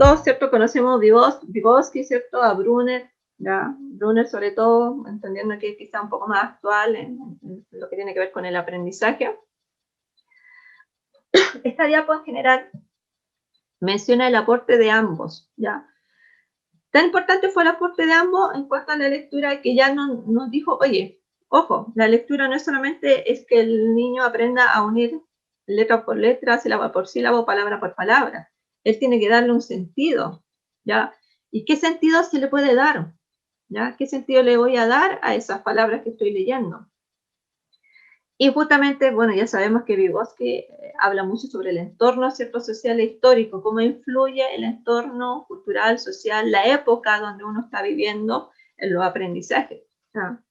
todos, ¿cierto? Conocemos Vygotsky, ¿cierto? A Brunner, ¿ya? Brunner sobre todo, entendiendo que es quizá un poco más actual en lo que tiene que ver con el aprendizaje. Esta diapo en general menciona el aporte de ambos, ¿ya? Tan importante fue el aporte de ambos en cuanto a la lectura que ya nos dijo, oye, ojo, la lectura no es solamente es que el niño aprenda a unir letra por letra, sílaba por sílaba, palabra por palabra. Él tiene que darle un sentido, ¿ya? ¿Y qué sentido se le puede dar? ¿Ya? ¿Qué sentido le voy a dar a esas palabras que estoy leyendo? Y justamente, bueno, ya sabemos que Vygotsky habla mucho sobre el entorno, ¿cierto? Social e histórico, cómo influye el entorno cultural, social, la época donde uno está viviendo en los aprendizajes. ¿Ya?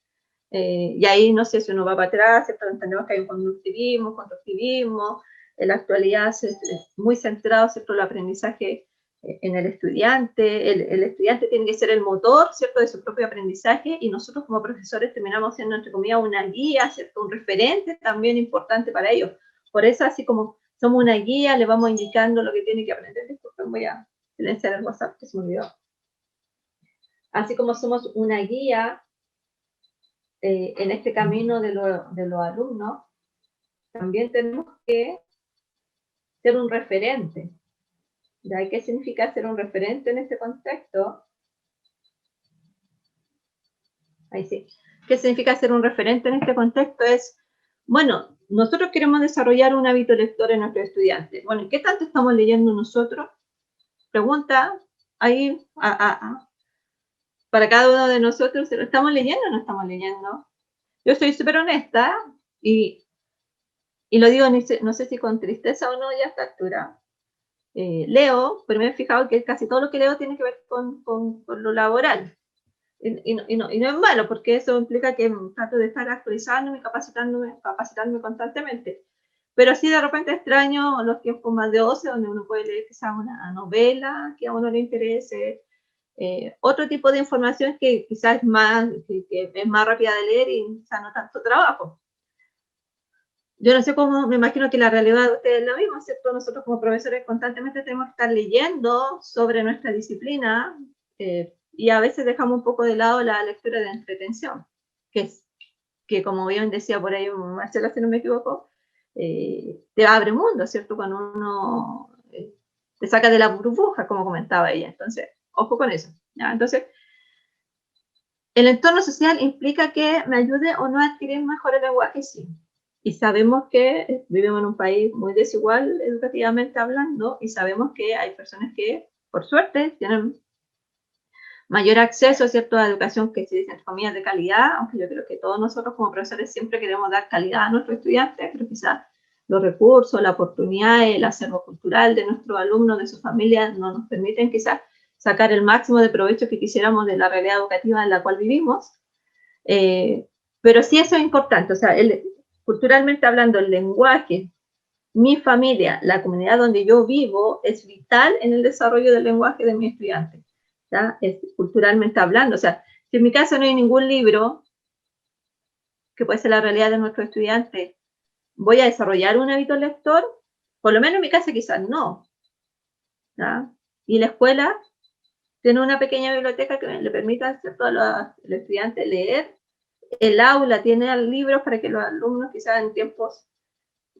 Y ahí no sé si uno va para atrás, ¿cierto? Entendemos que hay un constructivismo, en la actualidad es muy centrado, ¿cierto? El aprendizaje en el estudiante. El estudiante tiene que ser el motor, ¿cierto? De su propio aprendizaje, y nosotros como profesores terminamos siendo, entre comillas, una guía, ¿cierto? Un referente también importante para ellos. Por eso, así como somos una guía, le vamos indicando lo que tiene que aprender. Disculpen, voy a silenciar el WhatsApp, que se me olvidó. Así como somos una guía en este camino de los alumnos, también tenemos que ser un referente. ¿Ya? ¿Qué significa ser un referente en este contexto? Ahí sí. ¿Qué significa ser un referente en este contexto? Es, bueno, nosotros queremos desarrollar un hábito lector en nuestros estudiantes. Bueno, ¿qué tanto estamos leyendo nosotros? Pregunta ahí para cada uno de nosotros, ¿lo estamos leyendo o no estamos leyendo? Yo soy súper honesta y lo digo, no sé si con tristeza o no ya a esta altura. Leo, pero me he fijado que casi todo lo que leo tiene que ver con lo laboral. Y no es malo, porque eso implica que trato de estar actualizándome, capacitándome constantemente. Pero sí de repente extraño los tiempos más de ocio, donde uno puede leer quizás una novela que a uno le interese, otro tipo de información que quizás es más, que es más rápida de leer y quizás no tanto trabajo. Yo no sé cómo, me imagino que la realidad de ustedes es la misma, ¿cierto? Nosotros como profesores constantemente tenemos que estar leyendo sobre nuestra disciplina, y a veces dejamos un poco de lado la lectura de entretención, que como bien decía por ahí Marcela, si no me equivoco, te abre mundo, ¿cierto? Cuando uno te saca de la burbuja, como comentaba ella. Entonces, ojo con eso, ¿ya? Entonces, el entorno social implica que me ayude o no a adquirir mejor el lenguaje, sí. Y sabemos que vivimos en un país muy desigual educativamente hablando, y sabemos que hay personas que, por suerte, tienen mayor acceso, ¿cierto?, a educación que se dice, entre comillas, de calidad, aunque yo creo que todos nosotros como profesores siempre queremos dar calidad a nuestros estudiantes, pero quizás los recursos, la oportunidad, el acervo cultural de nuestros alumnos, de sus familias, no nos permiten quizás sacar el máximo de provecho que quisiéramos de la realidad educativa en la cual vivimos. Pero sí eso es importante, o sea, culturalmente hablando, el lenguaje, mi familia, la comunidad donde yo vivo, es vital en el desarrollo del lenguaje de mis estudiantes, ¿ya? Es culturalmente hablando, o sea, si en mi casa no hay ningún libro, que puede ser la realidad de nuestros estudiantes, ¿voy a desarrollar un hábito lector? Por lo menos en mi casa quizás no, ¿ya? Y la escuela tiene una pequeña biblioteca que le permita a todos los estudiantes leer. El aula tiene libros para que los alumnos quizás en tiempos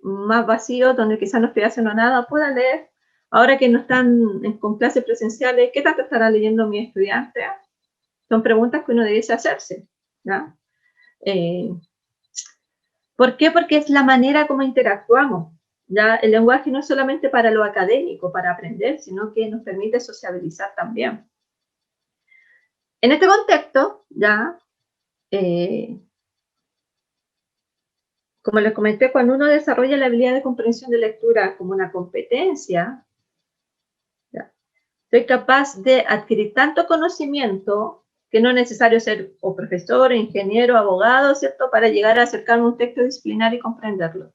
más vacíos, donde quizás no estoy haciendo nada, puedan leer. Ahora que no están con clases presenciales, ¿qué tanto estará leyendo mi estudiante? Son preguntas que uno debiese hacerse, ¿ya? ¿Por qué? Porque es la manera como interactuamos, ¿ya? El lenguaje no es solamente para lo académico, para aprender, sino que nos permite sociabilizar también. En este contexto, ¿ya? Como les comenté, cuando uno desarrolla la habilidad de comprensión de lectura como una competencia, ¿ya? Soy capaz de adquirir tanto conocimiento que no es necesario ser o profesor, ingeniero, abogado, ¿cierto?, para llegar a acercarme a un texto disciplinario y comprenderlo.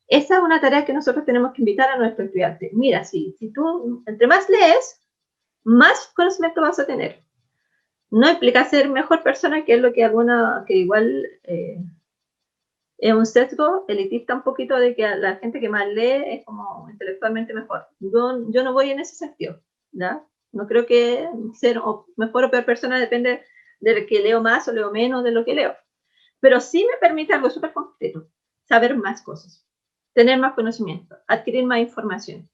Esa es una tarea que nosotros tenemos que invitar a nuestros estudiantes. Mira, si tú entre más lees, más conocimiento vas a tener. No implica ser mejor persona, que es lo que que igual es un sesgo elitista un poquito de que la gente que más lee es como intelectualmente mejor. Yo no voy en ese sentido, ¿ya? No creo que ser mejor o peor persona depende de que leo más o leo menos de lo que leo. Pero sí me permite algo súper concreto, saber más cosas, tener más conocimiento, adquirir más información.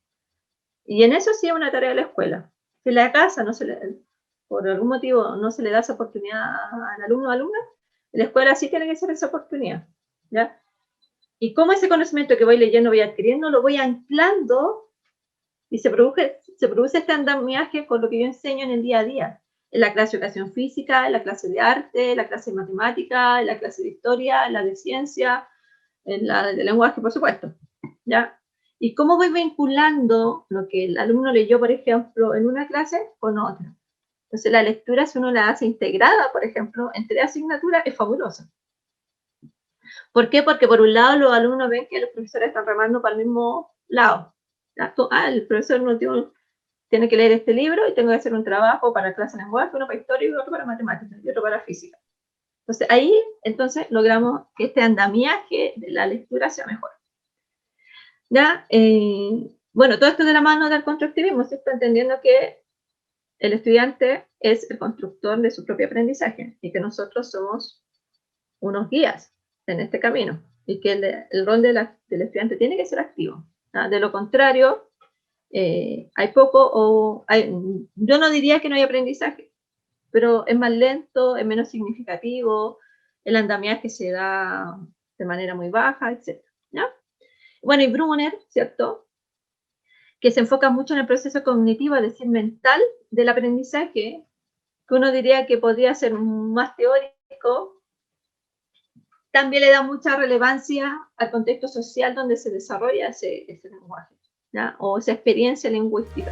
Y en eso sí es una tarea de la escuela. Si en la casa no se le, por algún motivo no se le da esa oportunidad al alumno o alumna, en la escuela sí tiene que ser esa oportunidad, ¿ya? Y cómo ese conocimiento que voy leyendo, voy adquiriendo, lo voy anclando y se produce este andamiaje con lo que yo enseño en el día a día. En la clase de educación física, en la clase de arte, en la clase de matemática, en la clase de historia, en la de ciencia, en la de lenguaje, por supuesto, ¿ya? Y cómo voy vinculando lo que el alumno leyó, por ejemplo, en una clase con otra. Entonces, la lectura, si uno la hace integrada, por ejemplo, entre asignaturas, es fabulosa. ¿Por qué? Porque por un lado los alumnos ven que los profesores están remando para el mismo lado. El profesor no tiene que leer este libro y tengo que hacer un trabajo para clase de lenguaje, uno para historia y otro para matemáticas y otro para física. Entonces ahí logramos que este andamiaje de la lectura sea mejor. ¿Ya? Bueno, todo esto de la mano del constructivismo, se está entendiendo que el estudiante es el constructor de su propio aprendizaje y que nosotros somos unos guías en este camino y que el rol del estudiante tiene que ser activo. ¿Ya? De lo contrario, hay poco yo no diría que no hay aprendizaje, pero es más lento, es menos significativo, el andamiaje se da de manera muy baja, etc. ¿Ya? Bueno, y Brunner, ¿cierto? Que se enfoca mucho en el proceso cognitivo, es decir, mental del aprendizaje, que uno diría que podría ser más teórico, también le da mucha relevancia al contexto social donde se desarrolla ese lenguaje, ¿ya? O esa experiencia lingüística.